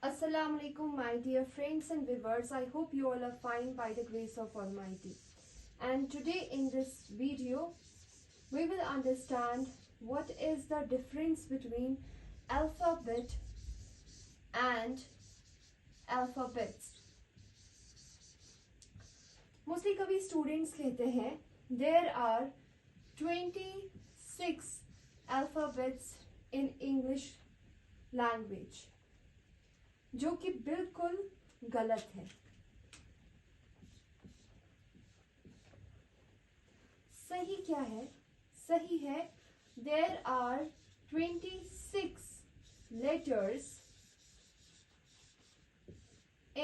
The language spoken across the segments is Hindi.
Assalamu alaikum, my dear friends and viewers. I hope you all are fine by the grace of Almighty. And today in this video, we will understand what is the difference between alphabet and alphabets. Mostly कभी students कहते हैं there are 26 alphabets in English language. जो कि बिल्कुल गलत है. सही क्या है? सही है there are 26 letters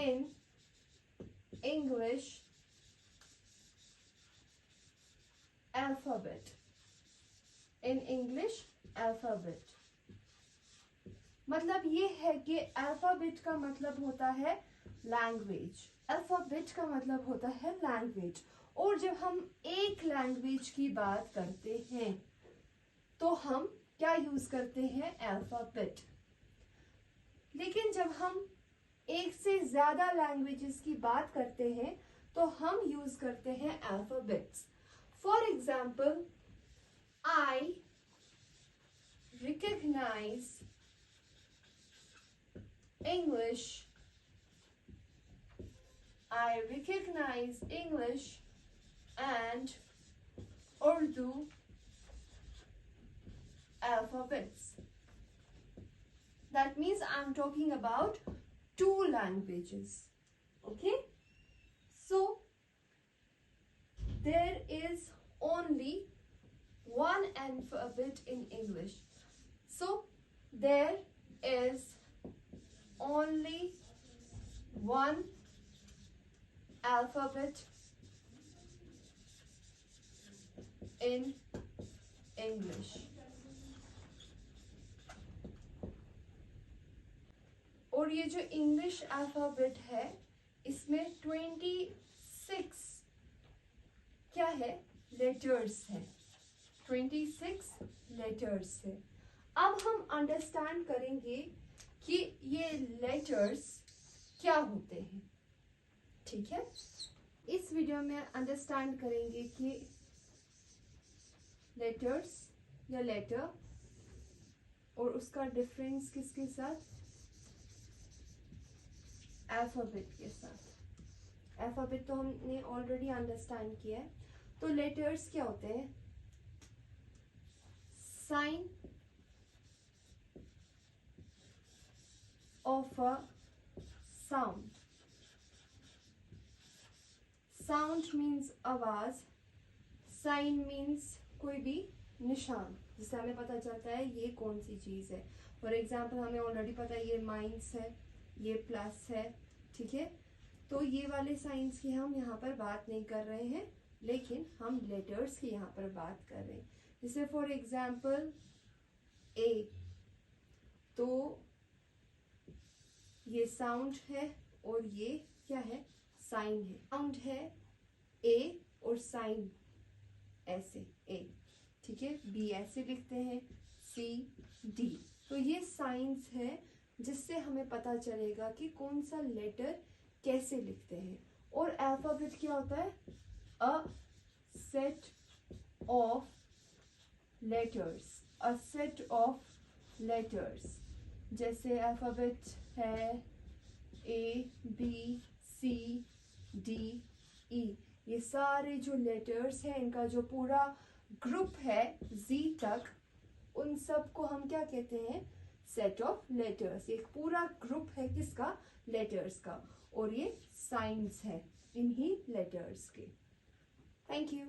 in English alphabet. In English alphabet. मतलब ये है कि अल्फाबेट का मतलब होता है लैंग्वेज. अल्फाबेट का मतलब होता है लैंग्वेज. और जब हम एक लैंग्वेज की बात करते हैं तो हम क्या यूज करते हैं? अल्फाबेट. लेकिन जब हम एक से ज्यादा लैंग्वेजेस की बात करते हैं तो हम यूज करते हैं alphabets. For example, I recognise English. I recognize English and Urdu alphabets. That means I'm talking about two languages. Okay? So, there is only one alphabet in English. So, there is only one alphabet in English. और ये जो इंग्लिश अल्फाबेट है इसमें 26 क्या है? लेटर्स है. 26 लेटर्स है. अब हम अंडरस्टैंड करेंगे कि ये लेटर्स क्या होते हैं. ठीक है, इस वीडियो में अंडरस्टैंड करेंगे कि लेटर्स या लेटर और उसका डिफरेंस किसके साथ? अल्फाबेट के साथ. अल्फाबेट तो हमने ऑलरेडी अंडरस्टैंड किया है. तो लेटर्स क्या होते हैं? Sign of a sound. Sound means आवाज. Sign means कोई भी निशान जिससे हमें पता चलता है ये कौन सी चीज है. फॉर एग्जाम्पल हमें ऑलरेडी पता है ये माइनस है, ये प्लस है. ठीक है, तो ये वाले साइंस की हम यहाँ पर बात नहीं कर रहे हैं, लेकिन हम लेटर्स की यहाँ पर बात कर रहे हैं. जैसे फॉर एग्जाम्पल ए, तो ये साउंड है और ये क्या है? साइन है. साउंड है ए और साइन ऐसे ए. ठीक है, बी ऐसे लिखते हैं, सी डी. तो ये साइंस है जिससे हमें पता चलेगा कि कौन सा लेटर कैसे लिखते हैं. और अल्फाबेट क्या होता है? A set of letters. A set of letters. जैसे अल्फाबेट है A B C D E. ये सारे जो लेटर्स हैं इनका जो पूरा ग्रुप है जी तक, उन सब को हम क्या कहते हैं? Set of letters. एक पूरा ग्रुप है किसका? लेटर्स का. और ये साइंस है इन्हीं लेटर्स के. Thank you.